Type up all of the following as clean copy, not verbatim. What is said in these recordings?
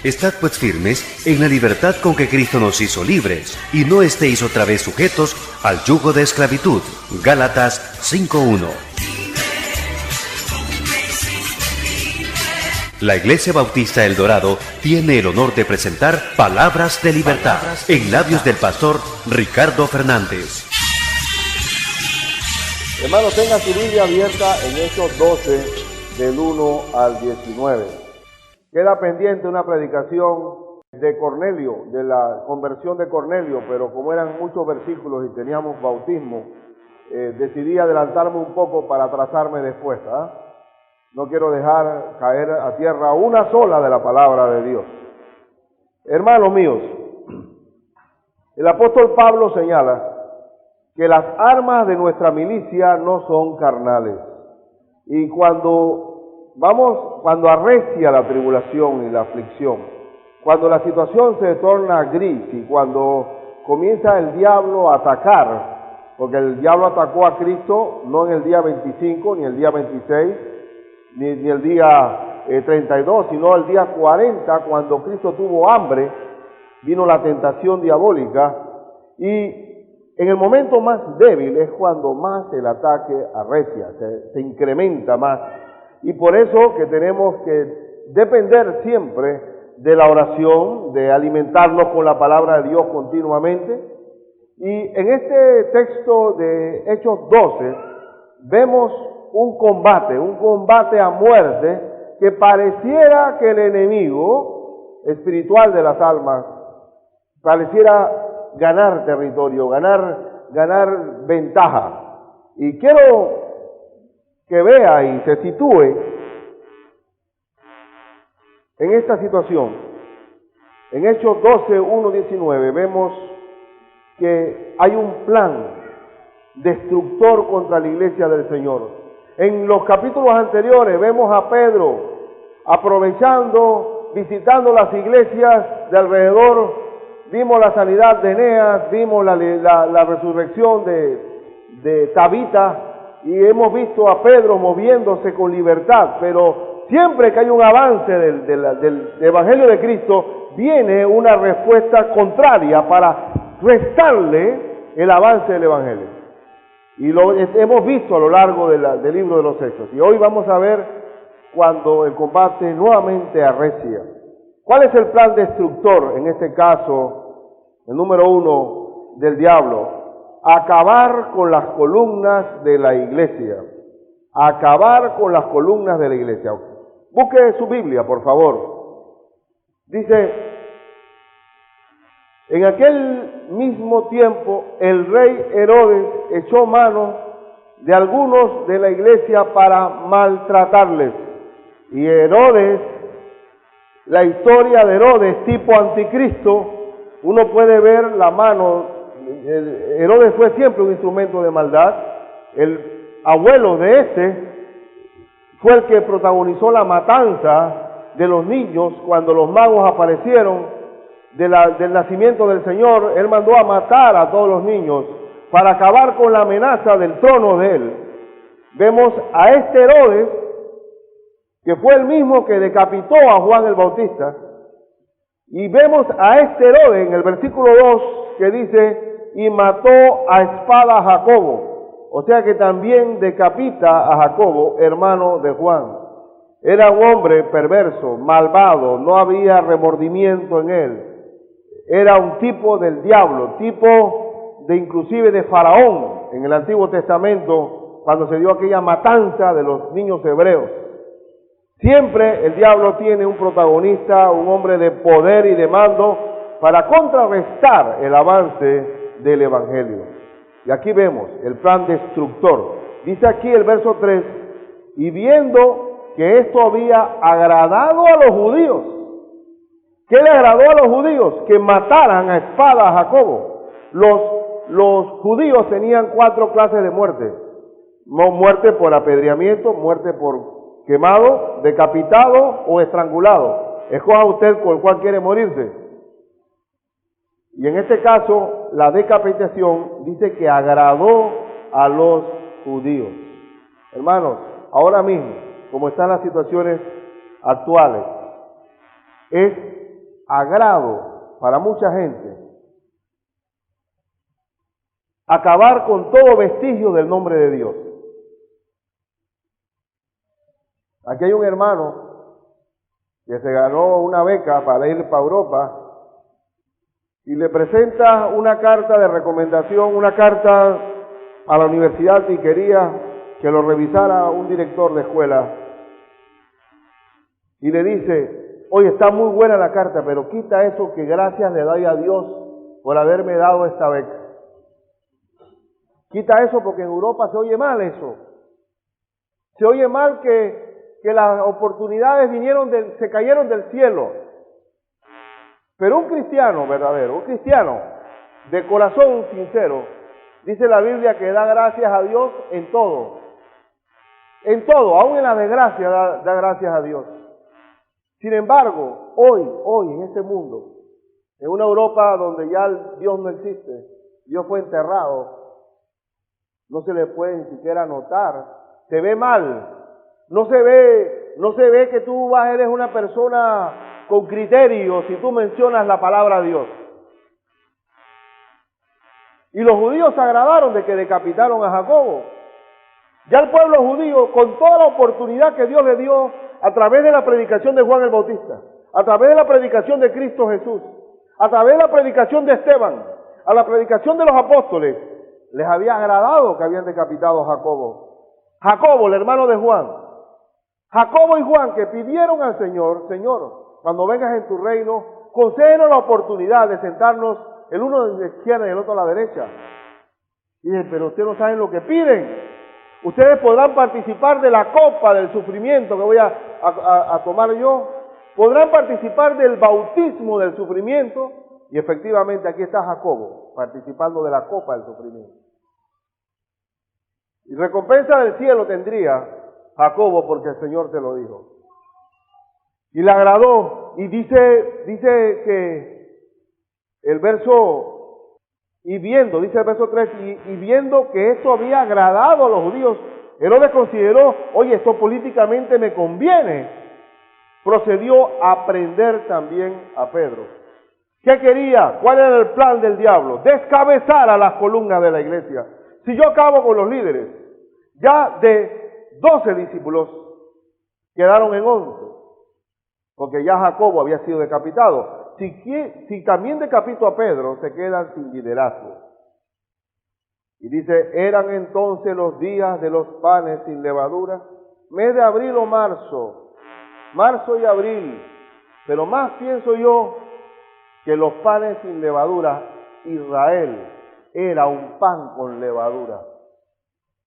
Estad pues firmes en la libertad con que Cristo nos hizo libres, y no estéis otra vez sujetos al yugo de esclavitud. Gálatas 5:1. La Iglesia Bautista El Dorado tiene el honor de presentar Palabras de Libertad en labios del pastor Ricardo Fernández. Hermanos, tengan su Biblia abierta en Hechos 12, del 1 al 19. Queda pendiente una predicación de Cornelio, de la conversión de Cornelio, pero como eran muchos versículos y teníamos bautismo, decidí adelantarme un poco para trazarme después. No quiero dejar caer a tierra una sola de la palabra de Dios. Hermanos míos, el apóstol Pablo señala que las armas de nuestra milicia no son carnales. Y cuando arrecia la tribulación y la aflicción, cuando la situación se torna gris y cuando comienza el diablo a atacar, porque el diablo atacó a Cristo no en el día 25, ni el día 26, ni el día 32, sino el día 40, cuando Cristo tuvo hambre, vino la tentación diabólica, y en el momento más débil es cuando más el ataque arrecia, se incrementa más. Y por eso que tenemos que depender siempre de la oración, de alimentarnos con la palabra de Dios continuamente. Y en este texto de Hechos 12 vemos un combate a muerte, que pareciera que el enemigo espiritual de las almas pareciera ganar territorio, ganar ventaja. Y quiero que vea y se sitúe en esta situación. En Hechos 12, 1, 19 vemos que hay un plan destructor contra la iglesia del Señor. En los capítulos anteriores vemos a Pedro aprovechando, visitando las iglesias de alrededor. Vimos la sanidad de Eneas, vimos la resurrección de Tabita, y hemos visto a Pedro moviéndose con libertad. Pero siempre que hay un avance del Evangelio de Cristo, viene una respuesta contraria para restarle el avance del Evangelio. Y lo hemos visto a lo largo del libro de los Hechos. Y hoy vamos a ver cuando el combate nuevamente arrecia. ¿Cuál es el plan destructor en este caso? El número 1 del diablo: acabar con las columnas de la iglesia. Acabar con las columnas de la iglesia. Busque su Biblia, por favor. Dice: en aquel mismo tiempo el rey Herodes echó mano de algunos de la iglesia para maltratarles. Y Herodes, la historia de Herodes tipo anticristo, uno puede ver la mano. Herodes fue siempre un instrumento de maldad. El abuelo de este fue el que protagonizó la matanza de los niños cuando los magos aparecieron del nacimiento del Señor. Él mandó a matar a todos los niños para acabar con la amenaza del trono de él. Vemos a este Herodes, que fue el mismo que decapitó a Juan el Bautista. Y vemos a este Herodes en el versículo 2 que dice: y mató a espada a Jacobo. O sea que también decapita a Jacobo, hermano de Juan. Era un hombre perverso, malvado, no había remordimiento en él. Era un tipo del diablo, tipo de inclusive de Faraón en el Antiguo Testamento, cuando se dio aquella matanza de los niños hebreos. Siempre el diablo tiene un protagonista, un hombre de poder y de mando para contrarrestar el avance del Evangelio. Y aquí vemos el plan destructor. Dice aquí el verso 3: y viendo que esto había agradado a los judíos. ¿Qué le agradó a los judíos? Que mataran a espada a Jacobo. Los judíos tenían 4 clases de muerte. Muerte por apedreamiento, muerte por quemado, decapitado o estrangulado. Escoja usted por cuál quiere morirse. Y en este caso, la decapitación dice que agradó a los judíos. Hermanos, ahora mismo, como están las situaciones actuales, es agrado para mucha gente acabar con todo vestigio del nombre de Dios. Aquí hay un hermano que se ganó una beca para ir para Europa y le presenta una carta de recomendación, una carta a la universidad y quería que lo revisara un director de escuela. Y le dice, oye, está muy buena la carta, pero quita eso que gracias le doy a Dios por haberme dado esta beca. Quita eso porque en Europa se oye mal eso. Se oye mal que las oportunidades se cayeron del cielo. Pero un cristiano verdadero, un cristiano de corazón sincero, dice la Biblia que da gracias a Dios en todo. En todo, aún en la desgracia da gracias a Dios. Sin embargo, hoy en este mundo, en una Europa donde ya Dios no existe, Dios fue enterrado, no se le puede ni siquiera notar, se ve mal, no se ve que tú eres una persona con criterio si tú mencionas la palabra Dios. Y los judíos se agradaron de que decapitaron a Jacobo. Ya el pueblo judío, con toda la oportunidad que Dios le dio a través de la predicación de Juan el Bautista, a través de la predicación de Cristo Jesús, a través de la predicación de Esteban, a la predicación de los apóstoles, les había agradado que habían decapitado a Jacobo. Jacobo, el hermano de Juan. Jacobo y Juan que pidieron al Señor, Señor, cuando vengas en tu reino, concédenos la oportunidad de sentarnos el uno a la izquierda y el otro a la derecha. Y dicen, pero ustedes no saben lo que piden. Ustedes podrán participar de la copa del sufrimiento que voy a tomar yo. Podrán participar del bautismo del sufrimiento. Y efectivamente aquí está Jacobo, participando de la copa del sufrimiento. Y recompensa del cielo tendría Jacobo porque el Señor te lo dijo. Y le agradó. Y dice que el verso, dice el verso 3, y viendo que esto había agradado a los judíos, Herodes consideró, oye, esto políticamente me conviene. Procedió a prender también a Pedro. ¿Qué quería? ¿Cuál era el plan del diablo? Descabezar a las columnas de la iglesia. Si yo acabo con los líderes, ya de 12 discípulos quedaron en 11, porque ya Jacobo había sido decapitado. Si también decapito a Pedro, se quedan sin liderazgo. Y dice, eran entonces los días de los panes sin levadura, mes de abril o marzo y abril, pero más pienso yo que los panes sin levadura, Israel era un pan con levadura.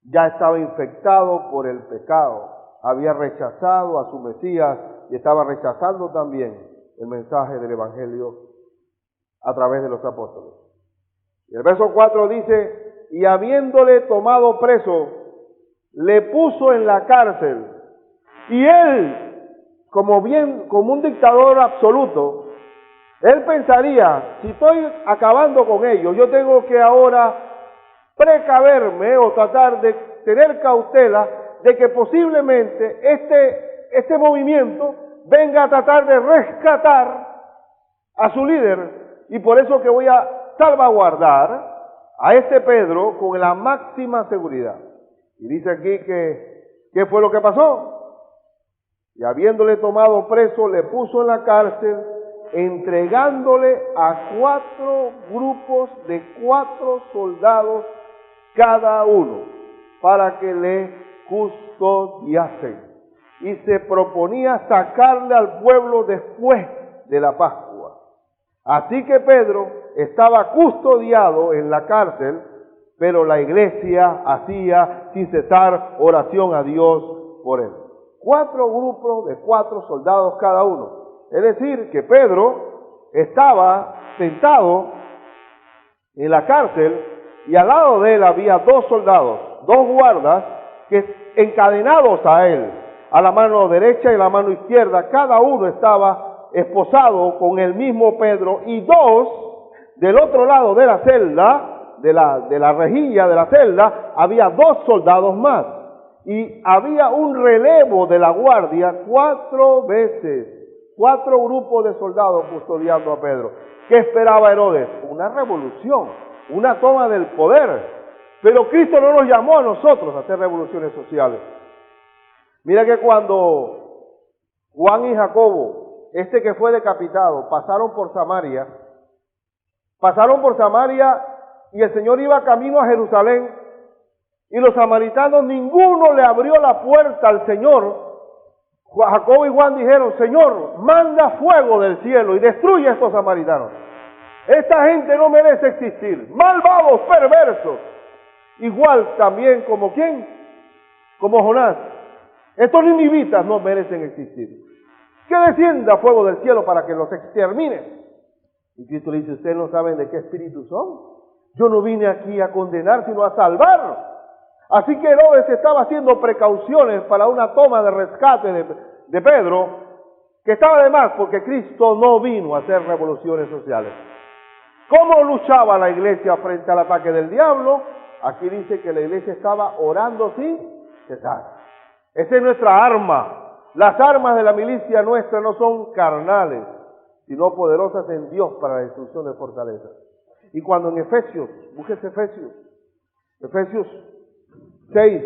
Ya estaba infectado por el pecado, había rechazado a su Mesías y estaba rechazando también el mensaje del Evangelio a través de los apóstoles. Y el verso 4 dice, y habiéndole tomado preso, le puso en la cárcel, y él, como un dictador absoluto, él pensaría, si estoy acabando con ellos, yo tengo que ahora precaverme o tratar de tener cautela de que posiblemente este movimiento venga a tratar de rescatar a su líder, y por eso que voy a salvaguardar a este Pedro con la máxima seguridad. Y dice aquí ¿qué fue lo que pasó? Y habiéndole tomado preso, le puso en la cárcel, entregándole a 4 grupos de 4 soldados cada uno, para que le custodiasen. Y se proponía sacarle al pueblo después de la Pascua. Así que Pedro estaba custodiado en la cárcel, pero la iglesia hacía sin cesar oración a Dios por él. 4 grupos de 4 soldados cada uno. Es decir, que Pedro estaba sentado en la cárcel y al lado de él había 2 soldados, 2 guardas, que encadenados a él, a la mano derecha y la mano izquierda, cada uno estaba esposado con el mismo Pedro, y 2 del otro lado de la celda, de la rejilla de la celda, había 2 soldados más, y había un relevo de la guardia 4 veces 4 grupos de soldados custodiando a Pedro. ¿Qué esperaba Herodes? Una revolución, una toma del poder. Pero Cristo no nos llamó a nosotros a hacer revoluciones sociales. Mira que cuando Juan y Jacobo, este que fue decapitado, pasaron por Samaria y el Señor iba camino a Jerusalén, y los samaritanos, ninguno le abrió la puerta al Señor. Jacobo y Juan dijeron: Señor, manda fuego del cielo y destruye a estos samaritanos. Esta gente no merece existir, malvados, perversos. Igual también como ¿quién? Como Jonás. Estos ninivitas no merecen existir. Que descienda fuego del cielo para que los extermine. Y Cristo le dice: ustedes no saben de qué espíritu son. Yo no vine aquí a condenar, sino a salvar. Así que Herodes estaba haciendo precauciones para una toma de rescate de Pedro, que estaba de más, porque Cristo no vino a hacer revoluciones sociales. ¿Cómo luchaba la iglesia frente al ataque del diablo? Aquí dice que la iglesia estaba orando sin cesar. Esa es nuestra arma. Las armas de la milicia nuestra no son carnales, sino poderosas en Dios para la destrucción de fortalezas. Y cuando en Efesios, búsquese Efesios 6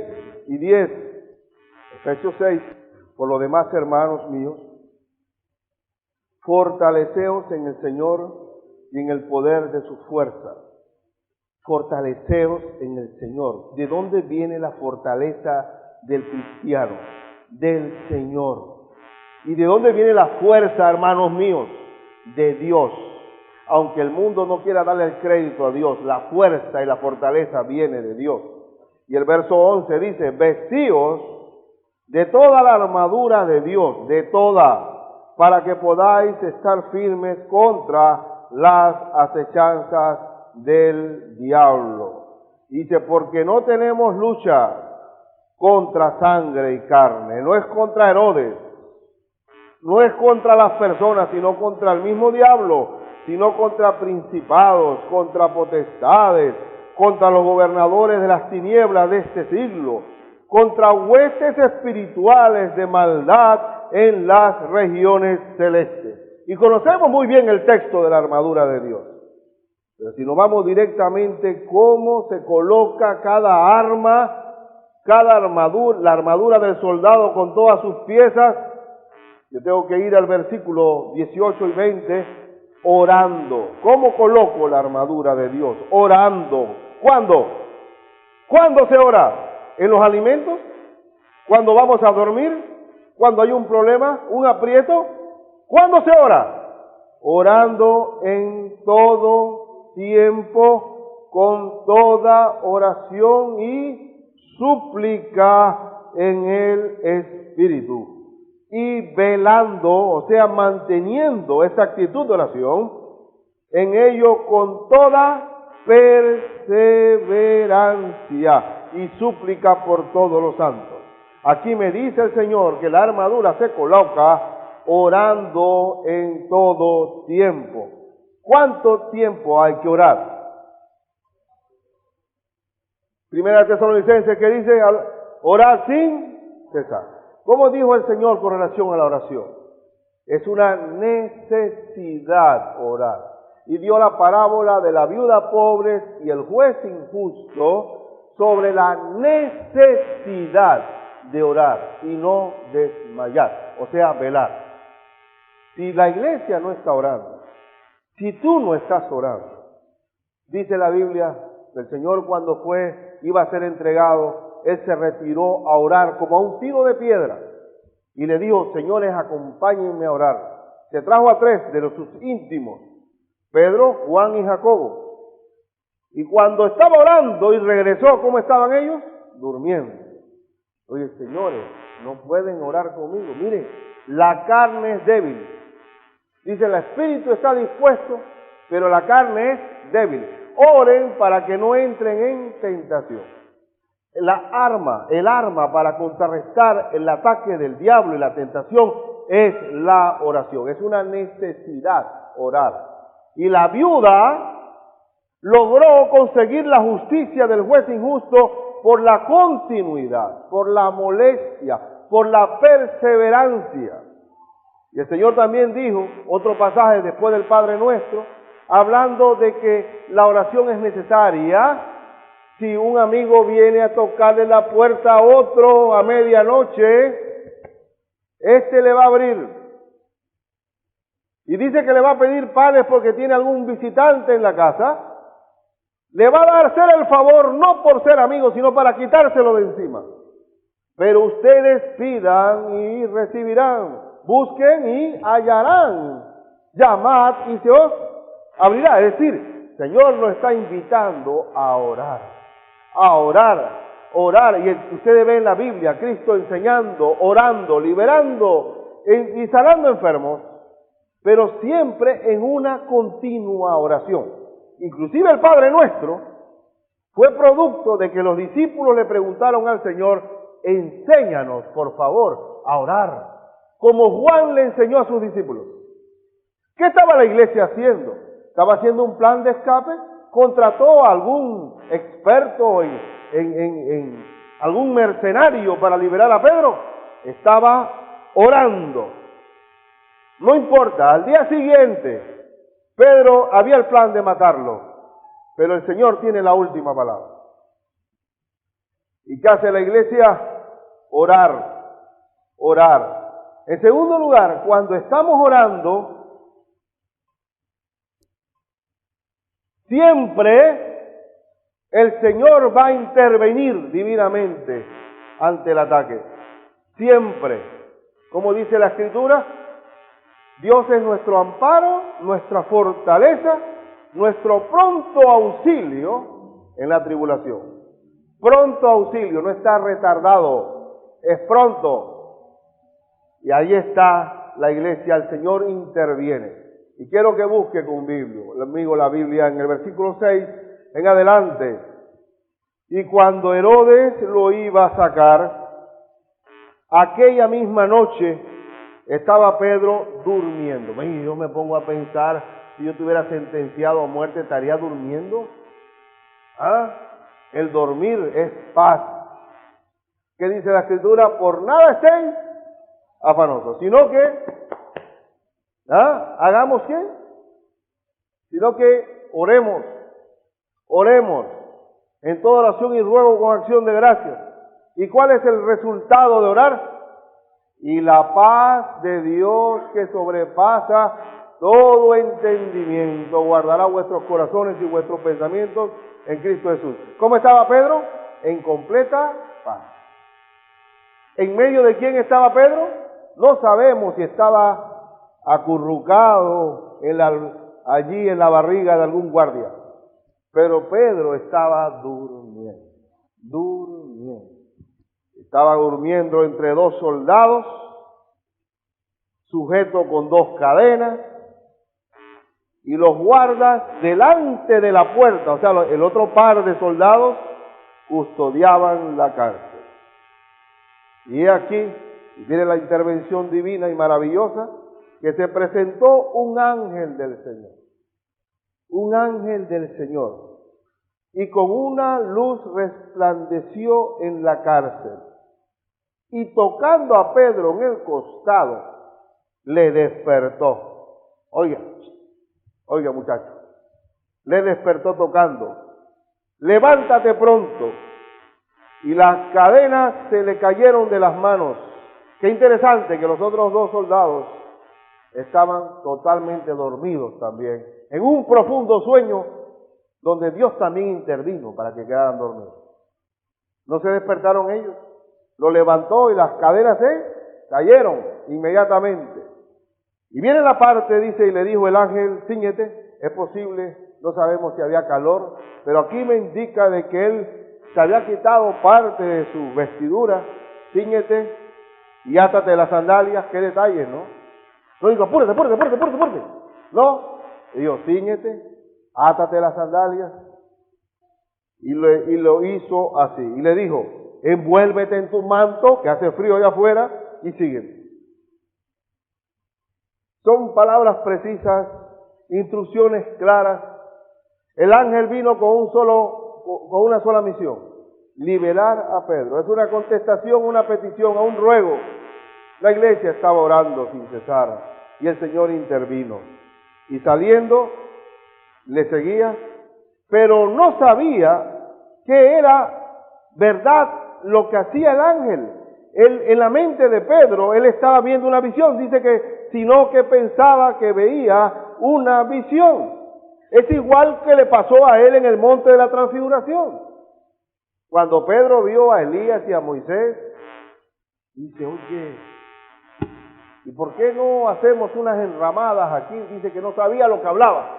y 10, Efesios 6, por lo demás, hermanos míos, fortaleceos en el Señor y en el poder de su fuerza. Fortaleceos en el Señor. ¿De dónde viene la fortaleza del cristiano? Del Señor. ¿Y de dónde viene la fuerza, hermanos míos? De Dios. Aunque el mundo no quiera darle el crédito a Dios, la fuerza y la fortaleza viene de Dios. Y el verso 11 dice: vestíos de toda la armadura de Dios, de toda, para que podáis estar firmes contra las acechanzas del diablo. Dice: porque no tenemos lucha contra sangre y carne. No es contra Herodes, no es contra las personas, sino contra el mismo diablo, sino contra principados, contra potestades, contra los gobernadores de las tinieblas de este siglo, contra huestes espirituales de maldad en las regiones celestes. Y conocemos muy bien el texto de la armadura de Dios. Pero si nos vamos directamente, cómo se coloca cada arma, cada armadura, la armadura del soldado con todas sus piezas, yo tengo que ir al versículo 18 y 20, orando. ¿Cómo coloco la armadura de Dios? Orando. ¿Cuándo? ¿Cuándo se ora? ¿En los alimentos? ¿Cuando vamos a dormir? ¿Cuando hay un problema, un aprieto? ¿Cuándo se ora? Orando en todo tiempo, con toda oración y súplica en el Espíritu. Y velando, o sea, manteniendo esa actitud de oración, en ello con toda perseverancia y súplica por todos los santos. Aquí me dice el Señor que la armadura se coloca orando en todo tiempo. ¿Cuánto tiempo hay que orar? Primera Tesalonicenses, que dice orar sin cesar. ¿Cómo dijo el Señor con relación a la oración? Es una necesidad orar. Y dio la parábola de la viuda pobre y el juez injusto sobre la necesidad de orar y no desmayar, o sea, velar. Si la iglesia no está orando, si tú no estás orando, dice la Biblia, el Señor cuando iba a ser entregado, Él se retiró a orar como a un tiro de piedra y le dijo: señores, acompáñenme a orar. Se trajo a 3 de sus íntimos, Pedro, Juan y Jacobo. Y cuando estaba orando y regresó, ¿cómo estaban ellos? Durmiendo. Oye, señores, no pueden orar conmigo. Miren, la carne es débil. Dice, el espíritu está dispuesto, pero la carne es débil. Oren para que no entren en tentación. El arma para contrarrestar el ataque del diablo y la tentación es la oración. Es una necesidad orar. Y la viuda logró conseguir la justicia del juez injusto por la continuidad, por la molestia, por la perseverancia. Y el Señor también dijo, otro pasaje después del Padre Nuestro, hablando de que la oración es necesaria. Si un amigo viene a tocarle la puerta a otro a medianoche, este le va a abrir. Y dice que le va a pedir panes porque tiene algún visitante en la casa. Le va a hacer el favor no por ser amigo, sino para quitárselo de encima. Pero ustedes pidan y recibirán, busquen y hallarán, llamad y se os abrirá. Es decir, el Señor nos está invitando a orar, orar. Y ustedes ven en la Biblia a Cristo enseñando, orando, liberando y sanando enfermos, pero siempre en una continua oración. Inclusive el Padre Nuestro fue producto de que los discípulos le preguntaron al Señor, enséñanos, por favor, a orar, como Juan le enseñó a sus discípulos. ¿Qué estaba la iglesia haciendo? ¿Estaba haciendo un plan de escape? ¿Contrató a algún experto en algún mercenario para liberar a Pedro? Estaba orando. No importa, al día siguiente, Pedro había el plan de matarlo, pero el Señor tiene la última palabra. ¿Y qué hace la iglesia? Orar. En segundo lugar, cuando estamos orando, siempre el Señor va a intervenir divinamente ante el ataque. Siempre. Como dice la Escritura, Dios es nuestro amparo, nuestra fortaleza, nuestro pronto auxilio en la tribulación. Pronto auxilio, no está retardado, es pronto. Y ahí está la iglesia, el Señor interviene. Y quiero que busque conmigo la Biblia en el versículo 6 en adelante. Y cuando Herodes lo iba a sacar, aquella misma noche estaba Pedro durmiendo. Yo me pongo a pensar, si yo estuviera sentenciado a muerte, ¿estaría durmiendo? El dormir es paz. ¿Qué dice la Escritura? Por nada estén afanosos, sino que, ¿hagamos qué? Sino que oremos en toda oración y ruego con acción de gracias. ¿Y cuál es el resultado de orar? Y la paz de Dios que sobrepasa todo entendimiento guardará vuestros corazones y vuestros pensamientos en Cristo Jesús. ¿Cómo estaba Pedro? En completa paz. ¿En medio de quién estaba Pedro? No sabemos si estaba acurrucado allí en la barriga de algún guardia. Pero Pedro estaba durmiendo. Estaba durmiendo entre dos soldados, sujeto con dos cadenas, y los guardas delante de la puerta, o sea, el otro par de soldados custodiaban la cárcel. Y aquí viene la intervención divina y maravillosa, que se presentó un ángel del Señor, y con una luz resplandeció en la cárcel. Y tocando a Pedro en el costado, le despertó. Oiga muchacho, le despertó tocando. Levántate pronto. Y las cadenas se le cayeron de las manos. Qué interesante que los otros dos soldados estaban totalmente dormidos también, en un profundo sueño donde Dios también intervino para que quedaran dormidos. ¿No se despertaron ellos? Lo levantó y las cadenas se cayeron inmediatamente. Y viene la parte, dice, y le dijo el ángel, cíñete, es posible, no sabemos si había calor, pero aquí me indica de que él se había quitado parte de su vestidura, cíñete y átate las sandalias, qué detalles, ¿no? No digo, apúrate. No, digo, cíñete, átate las sandalias, y lo hizo así, y le dijo, envuélvete en tu manto, que hace frío allá afuera, y sígueme. Son palabras precisas, instrucciones claras. El ángel vino con una sola misión, liberar a Pedro. Es una contestación, una petición, a un ruego. La iglesia estaba orando sin cesar y el Señor intervino. Y saliendo, le seguía, pero no sabía que era verdad lo que hacía el ángel. Él, en la mente de Pedro, él estaba viendo una visión. Dice que, sino que pensaba que veía una visión. Es igual que le pasó a él en el monte de la transfiguración. Cuando Pedro vio a Elías y a Moisés, dice, oye, ¿y por qué no hacemos unas enramadas aquí? Dice que no sabía lo que hablaba.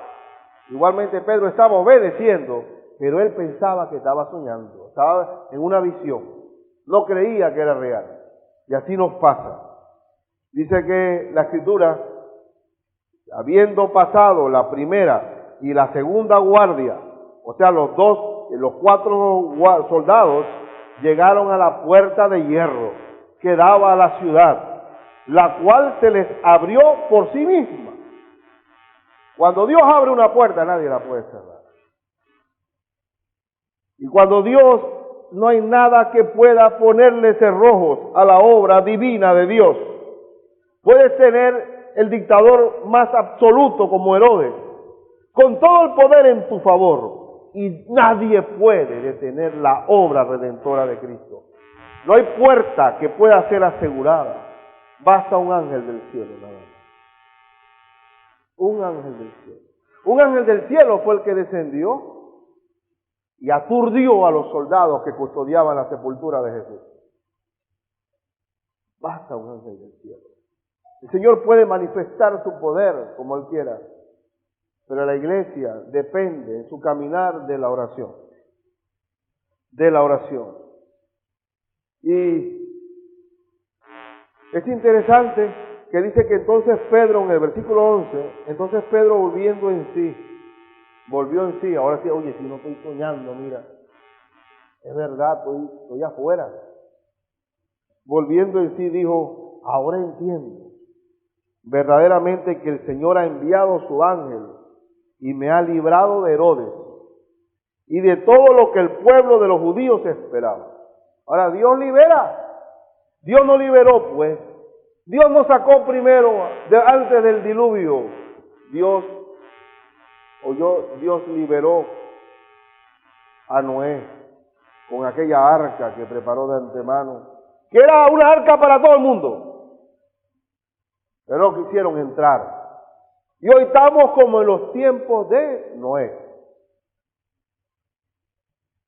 Igualmente Pedro estaba obedeciendo, pero él pensaba que estaba soñando, estaba en una visión. No creía que era real. Y así nos pasa. Dice que la Escritura, habiendo pasado la primera y la segunda guardia, o sea, los 4 soldados, llegaron a la puerta de hierro que daba a la ciudad, la cual se les abrió por sí misma. Cuando Dios abre una puerta, nadie la puede cerrar. Y cuando Dios, no hay nada que pueda ponerle cerrojos a la obra divina de Dios. Puedes tener el dictador más absoluto como Herodes, con todo el poder en tu favor, y nadie puede detener la obra redentora de Cristo. No hay puerta que pueda ser asegurada. Basta un ángel del cielo, nada más. Un ángel del cielo. Un ángel del cielo fue el que descendió y aturdió a los soldados que custodiaban la sepultura de Jesús. Basta un ángel del cielo. El Señor puede manifestar su poder como Él quiera, pero la iglesia depende en su caminar de la oración. De la oración. Y es interesante que dice que entonces Pedro, en el versículo 11, entonces Pedro volvió en sí, ahora sí, oye, si no estoy soñando, mira, es verdad, estoy afuera. Volviendo en sí dijo, ahora entiendo verdaderamente que el Señor ha enviado su ángel y me ha librado de Herodes y de todo lo que el pueblo de los judíos esperaba. Ahora, Dios libera. Dios no liberó, pues. Dios no sacó primero, antes del diluvio. Dios liberó a Noé con aquella arca que preparó de antemano, que era una arca para todo el mundo. Pero no quisieron entrar. Y hoy estamos como en los tiempos de Noé.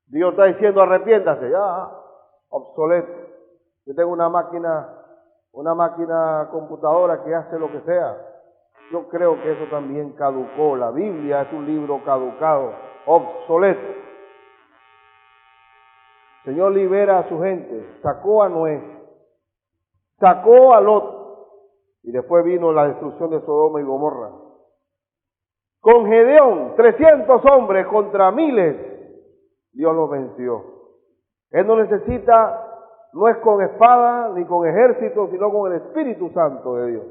Dios está diciendo, arrepiéntase, ya, obsoleto. Yo tengo una máquina computadora que hace lo que sea. Yo creo que eso también caducó. La Biblia es un libro caducado, obsoleto. El Señor libera a su gente, sacó a Noé, sacó a Lot, y después vino la destrucción de Sodoma y Gomorra. Con Gedeón, 300 hombres contra miles, Dios los venció. Él no necesita, no es con espada ni con ejército, sino con el Espíritu Santo de Dios.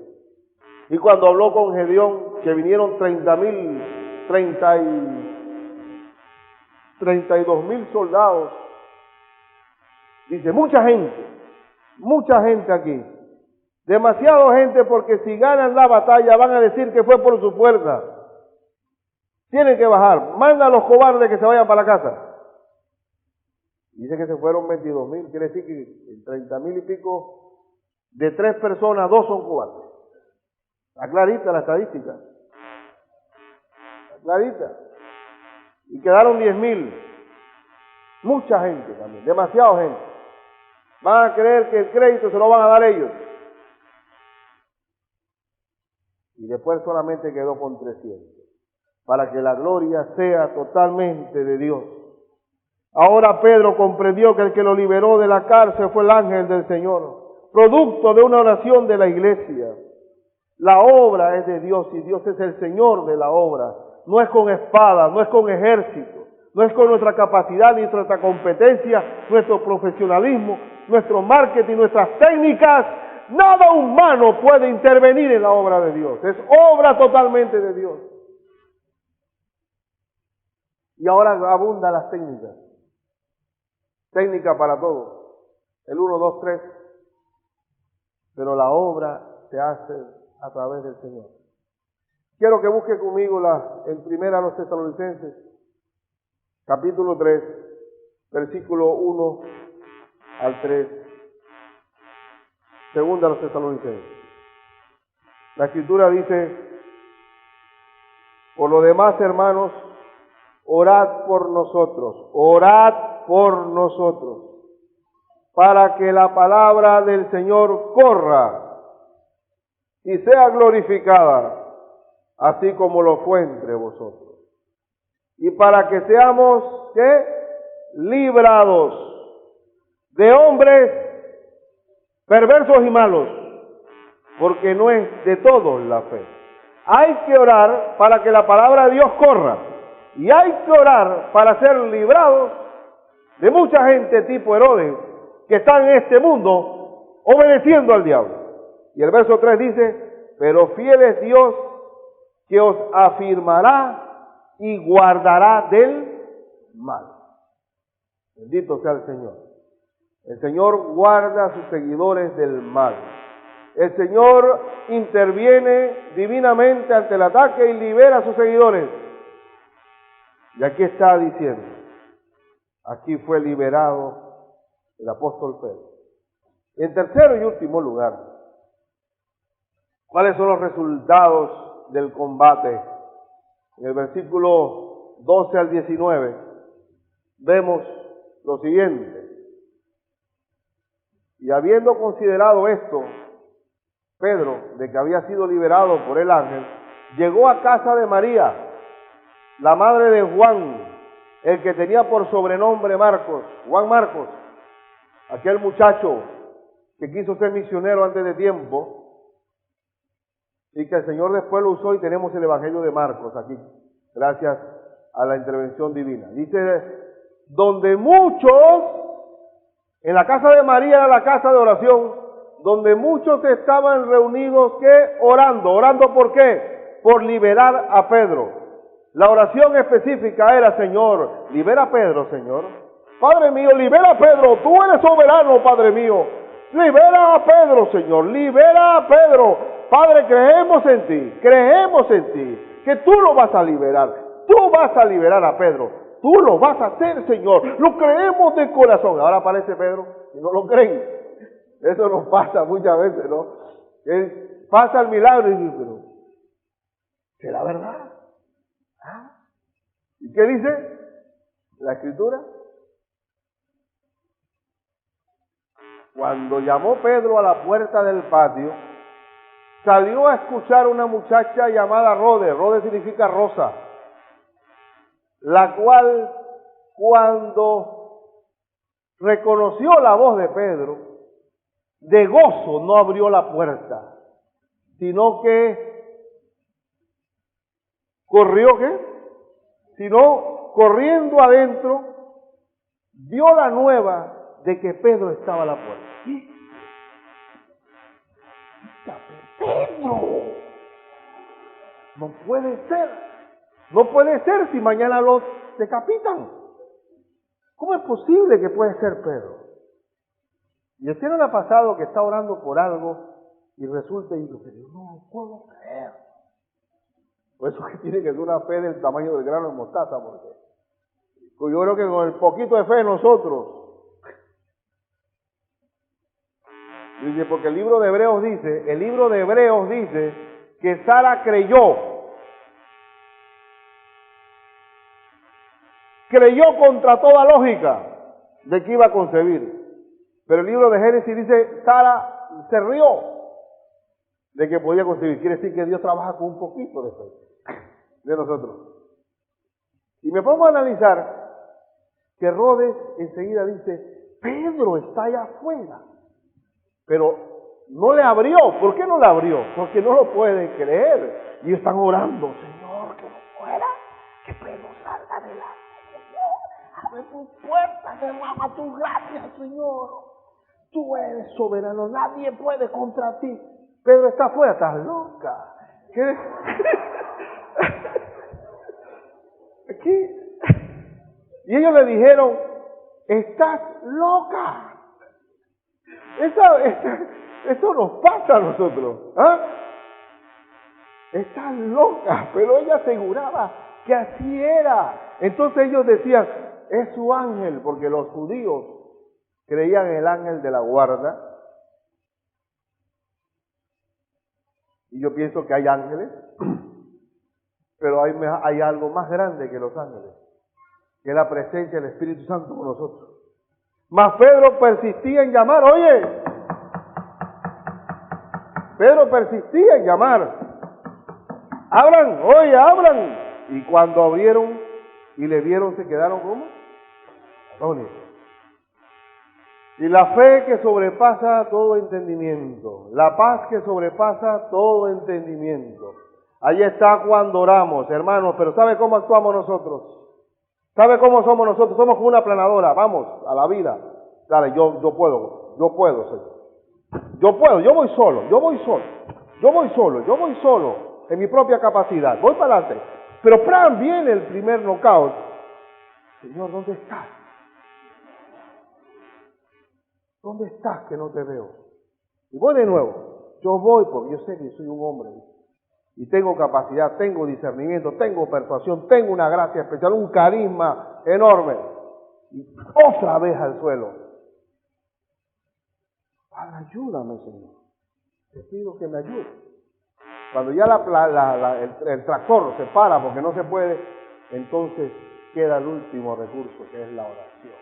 Y cuando habló con Gedeón, que vinieron 32,000 soldados, dice, mucha gente aquí. Demasiada gente, porque si ganan la batalla van a decir que fue por su fuerza. Tienen que bajar. Manda a los cobardes que se vayan para la casa. Dice que se fueron 22,000. Quiere decir que en 30,000 y pico, de 3 personas, 2 son cobardes. Está clarita la estadística. Está clarita. Y quedaron 10,000. Mucha gente también. Demasiada gente. Van a creer que el crédito se lo van a dar ellos. Y después solamente quedó con 300, para que la gloria sea totalmente de Dios. Ahora Pedro comprendió que el que lo liberó de la cárcel fue el ángel del Señor, producto de una oración de la iglesia. La obra es de Dios y Dios es el Señor de la obra. No es con espada, no es con ejército, no es con nuestra capacidad ni nuestra competencia, nuestro profesionalismo, nuestro marketing, nuestras técnicas. Nada humano puede intervenir en la obra de Dios. Es obra totalmente de Dios. Y ahora abundan las técnicas. Técnica para todo. El 1, 2, 3. pero la obra se hace a través del Señor. Quiero que busque conmigo en Primera a los Tesalonicenses, capítulo 3, versículo 1 al 3. Segunda a los Tesalonicenses. La Escritura dice: por lo demás, hermanos, orad por nosotros, para que la palabra del Señor corra y sea glorificada, así como lo fue entre vosotros. Y para que seamos, ¿qué? Librados de hombres perversos y malos, porque no es de todos la fe. Hay que orar para que la palabra de Dios corra, y hay que orar para ser librados de mucha gente tipo Herodes, que está en este mundo obedeciendo al diablo. Y el verso 3 dice: pero fiel es Dios, que os afirmará y guardará del mal. Bendito sea el Señor. El Señor guarda a sus seguidores del mal. El Señor interviene divinamente ante el ataque y libera a sus seguidores. Y aquí está diciendo, aquí fue liberado el apóstol Pedro. En tercero y último lugar, ¿cuáles son los resultados del combate? En el versículo 12 al 19 vemos lo siguiente: y habiendo considerado esto, Pedro, de que había sido liberado por el ángel, llegó a casa de María, la madre de Juan, el que tenía por sobrenombre Marcos, Juan Marcos, aquel muchacho que quiso ser misionero antes de tiempo y que el Señor después lo usó, y tenemos el Evangelio de Marcos aquí, gracias a la intervención divina. Dice, donde muchos, en la casa de María era la casa de oración, donde muchos estaban reunidos, ¿qué? Orando. ¿Por qué? Por liberar a Pedro. La oración específica era: Señor, libera a Pedro, Señor. Padre mío, libera a Pedro. Tú eres soberano, Padre mío. Libera a Pedro, Señor. Libera a Pedro. Padre, creemos en ti, que tú lo vas a liberar. Tú vas a liberar a Pedro. Tú lo vas a hacer, Señor. Lo creemos de corazón. Ahora aparece Pedro y no lo creen. Eso nos pasa muchas veces, ¿no? Él pasa el milagro y dice, pero ¿será verdad? ¿Ah? ¿Y qué dice la Escritura? Cuando llamó Pedro a la puerta del patio, salió a escuchar una muchacha llamada Rode. Rode significa rosa, la cual, cuando reconoció la voz de Pedro, de gozo no abrió la puerta, sino que corrió, corriendo adentro, dio la nueva de que Pedro estaba a la puerta. ¡Pedro! No puede ser si mañana los decapitan. ¿Cómo es posible que puede ser Pedro? Y a usted no le ha pasado que está orando por algo y resulta y dice, no puedo creer. Por eso que tiene que ser una fe del tamaño del grano de mostaza, porque yo creo que con el poquito de fe de nosotros, dice, porque el libro de Hebreos dice que Sara creyó contra toda lógica de que iba a concebir. Pero el libro de Génesis dice, Sara se rió de que podía concebir. Quiere decir que Dios trabaja con un poquito de fe de nosotros. Y me pongo a analizar que Rodes enseguida dice, Pedro está allá afuera. Pero no le abrió. ¿Por qué no le abrió? Porque no lo pueden creer. Y están orando, Señor, que no fuera, que Pedro salga de la... Abre tu puerta, derrama tu gracia, Señor. Tú eres soberano, nadie puede contra ti. Pedro está afuera, estás loca. ¿Qué? Aquí. Y ellos le dijeron, estás loca. Eso nos pasa a nosotros. ¿Ah? Está loca, pero ella aseguraba que así era. Entonces ellos decían, es su ángel, porque los judíos creían en el ángel de la guarda. Y yo pienso que hay ángeles, pero hay algo más grande que los ángeles, que es la presencia del Espíritu Santo con nosotros. Mas Pedro persistía en llamar, oye, Pedro persistía en llamar, abran, oye, abran. Y cuando abrieron y le vieron, se quedaron como atónitos. Y la fe que sobrepasa todo entendimiento, la paz que sobrepasa todo entendimiento. Ahí está cuando oramos, hermanos, pero ¿sabe cómo actuamos nosotros? ¿Sabe cómo somos nosotros? Somos como una planadora, vamos a la vida. Dale, yo puedo, Señor. Yo puedo, yo voy solo, en mi propia capacidad, voy para adelante. Pero viene el primer knockout. Señor, ¿dónde estás? ¿Dónde estás que no te veo? Y voy de nuevo. Yo voy porque yo sé que soy un hombre. Y tengo capacidad, tengo discernimiento, tengo persuasión, tengo una gracia especial, un carisma enorme. Y otra vez al suelo. Padre, ayúdame, Señor. Te pido que me ayude. Cuando ya el tractor se para porque no se puede, entonces queda el último recurso, que es la oración.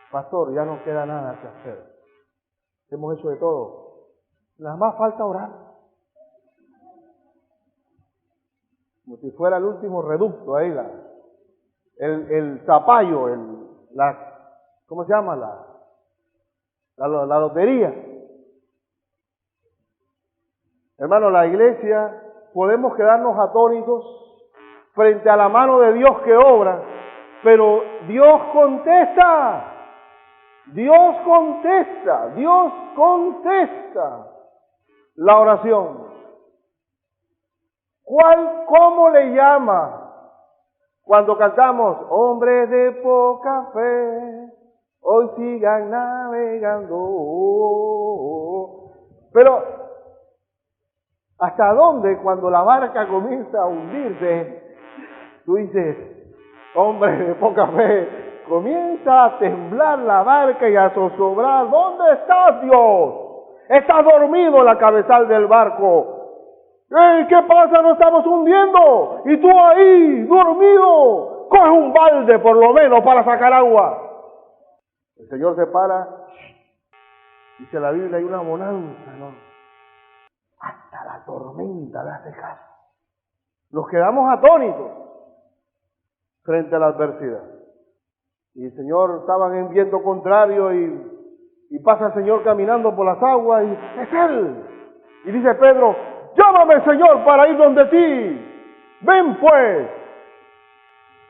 Pastor, ya no queda nada que hacer. Hemos hecho de todo. Nada más falta orar. Como si fuera el último reducto ahí, el zapallo, ¿cómo se llama? La lotería. Hermano, la iglesia, podemos quedarnos atónitos frente a la mano de Dios que obra, pero Dios contesta. Dios contesta la oración. ¿Cómo le llama? Cuando cantamos, hombres de poca fe, hoy sigan navegando. Pero, ¿hasta dónde cuando la barca comienza a hundirse? Tú dices, hombres de poca fe, comienza a temblar la barca y a zozobrar. ¿Dónde estás, Dios? Estás dormido en la cabezal del barco. ¡Ey, qué pasa! ¡Nos estamos hundiendo! Y tú ahí, dormido. Coge un balde por lo menos para sacar agua. El Señor se para. Dice la Biblia, hay una bonanza, ¿no? Hasta la tormenta le hace caso. Nos quedamos atónitos frente a la adversidad. Y el Señor estaba en viento contrario y pasa el Señor caminando por las aguas y es Él. Y dice Pedro, llámame, Señor, para ir donde ti. Ven pues.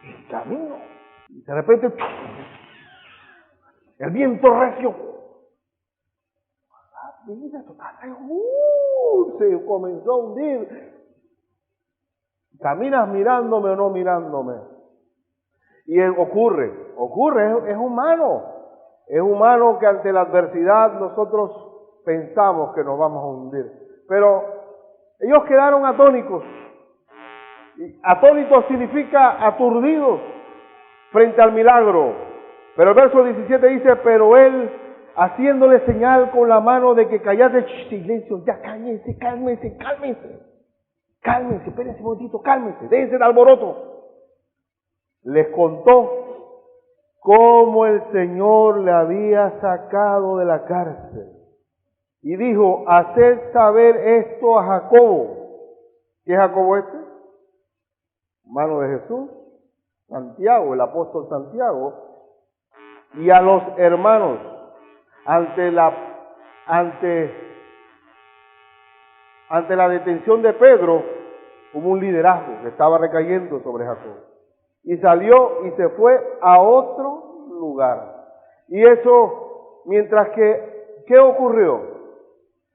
Y camino. Y de repente el viento recio. Se comenzó a hundir. Caminas mirándome o no mirándome. Y ocurre, es humano. Es humano que ante la adversidad nosotros pensamos que nos vamos a hundir. Pero ellos quedaron atónicos. Y atónitos significa aturdidos frente al milagro. Pero el verso 17 dice, pero él, haciéndole señal con la mano de que callase, silencio, ya cálmense, espérense un momentito, cálmense, déjense de alboroto. Les contó cómo el Señor le había sacado de la cárcel. Y dijo, haced saber esto a Jacobo. ¿Qué es Jacobo este? Hermano de Jesús, Santiago, el apóstol Santiago, y a los hermanos. Ante la detención de Pedro, hubo un liderazgo que estaba recayendo sobre Jacobo. Y salió y se fue a otro lugar. Y eso, mientras que, ¿qué ocurrió?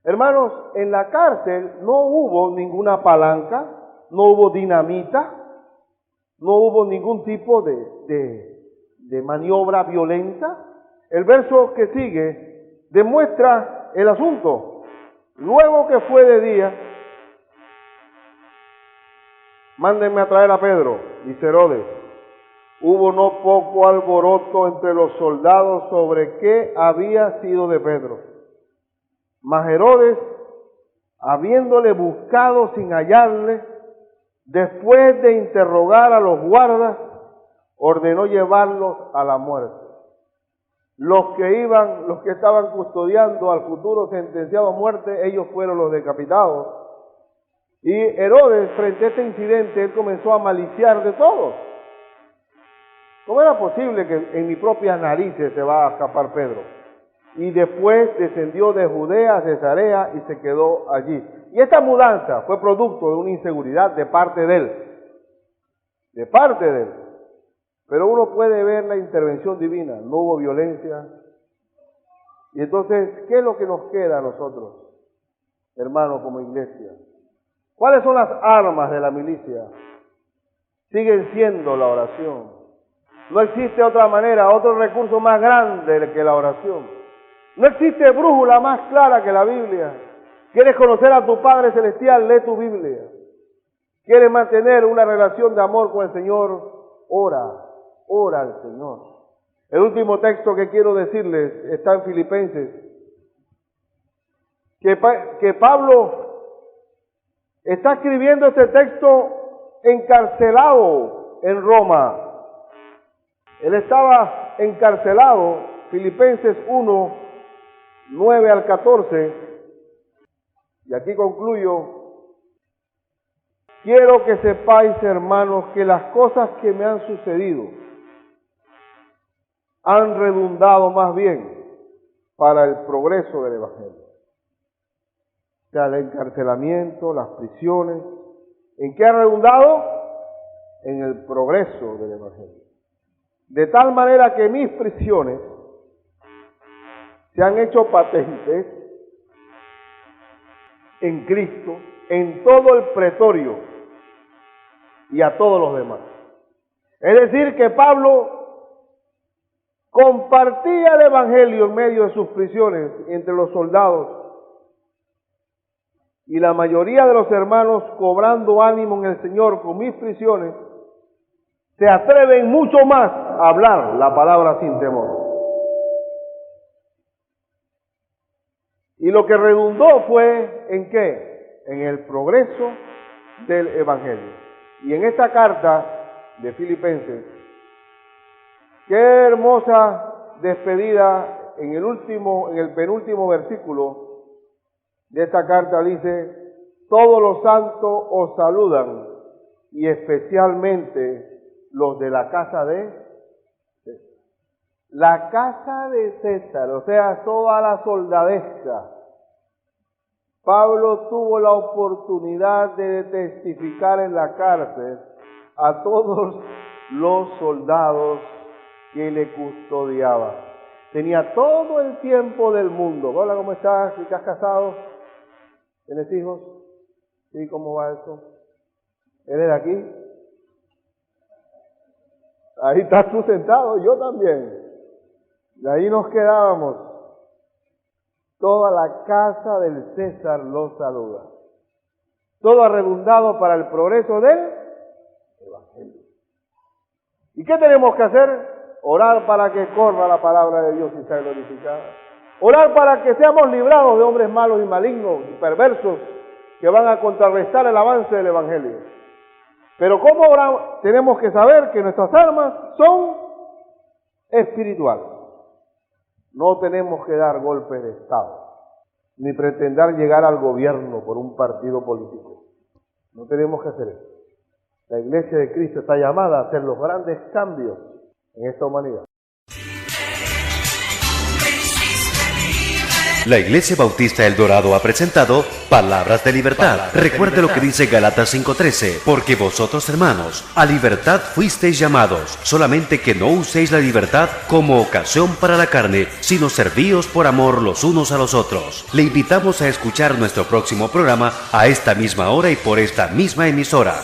Hermanos, en la cárcel no hubo ninguna palanca, no hubo dinamita, no hubo ningún tipo de maniobra violenta. El verso que sigue demuestra el asunto. Luego que fue de día, mándenme a traer a Pedro, dice Herodes. Hubo no poco alboroto entre los soldados sobre qué había sido de Pedro. Mas Herodes, habiéndole buscado sin hallarle, después de interrogar a los guardas, ordenó llevarlos a la muerte. Los que estaban custodiando al futuro sentenciado a muerte, ellos fueron los decapitados. Y Herodes, frente a este incidente, él comenzó a maliciar de todos. ¿Cómo era posible que en mis propias narices se va a escapar Pedro? Y después descendió de Judea a Cesarea y se quedó allí. Y esta mudanza fue producto de una inseguridad de parte de él. De parte de él. Pero uno puede ver la intervención divina. No hubo violencia. Y entonces, ¿qué es lo que nos queda a nosotros, hermanos, como iglesia? ¿Cuáles son las armas de la milicia? Siguen siendo la oración. No existe otra manera, otro recurso más grande que la oración. No existe brújula más clara que la Biblia. ¿Quieres conocer a tu Padre Celestial? Lee tu Biblia. ¿Quieres mantener una relación de amor con el Señor? Ora al Señor. El último texto que quiero decirles está en Filipenses. Que Pablo está escribiendo este texto encarcelado en Roma. Él estaba encarcelado, Filipenses 1, 9 al 14, y aquí concluyo. Quiero que sepáis, hermanos, que las cosas que me han sucedido han redundado más bien para el progreso del Evangelio. O sea, el encarcelamiento, las prisiones, ¿en qué ha redundado? En el progreso del Evangelio. De tal manera que mis prisiones se han hecho patentes en Cristo, en todo el pretorio y a todos los demás. Es decir, que Pablo compartía el Evangelio en medio de sus prisiones entre los soldados, y la mayoría de los hermanos, cobrando ánimo en el Señor con mis prisiones, se atreven mucho más a hablar la palabra sin temor. Y lo que redundó fue ¿en qué? En el progreso del Evangelio. Y en esta carta de Filipenses, qué hermosa despedida en el penúltimo versículo de esta carta dice: todos los santos os saludan, y especialmente los de la casa de César. La casa de César, o sea, toda la soldadesca. Pablo tuvo la oportunidad de testificar en la cárcel a todos los soldados que le custodiaban. Tenía todo el tiempo del mundo. Hola, ¿cómo estás? ¿Estás casado? ¿Tienes hijos? ¿Sí? ¿Cómo va eso? ¿Eres de aquí? Ahí estás tú sentado, yo también. De ahí nos quedábamos. Toda la casa del César lo saluda. Todo ha redundado para el progreso del Evangelio. ¿Y qué tenemos que hacer? Orar para que corra la palabra de Dios y sea glorificada. Orar para que seamos librados de hombres malos y malignos y perversos que van a contrarrestar el avance del Evangelio. Pero ¿cómo oramos? Tenemos que saber que nuestras armas son espirituales. No tenemos que dar golpes de Estado, ni pretender llegar al gobierno por un partido político. No tenemos que hacer eso. La Iglesia de Cristo está llamada a hacer los grandes cambios en esta humanidad. La Iglesia Bautista El Dorado ha presentado Palabras de Libertad. Recuerde lo que dice Gálatas 5:13, porque vosotros, hermanos, a libertad fuisteis llamados, solamente que no uséis la libertad como ocasión para la carne, sino servíos por amor los unos a los otros. Le invitamos a escuchar nuestro próximo programa a esta misma hora y por esta misma emisora.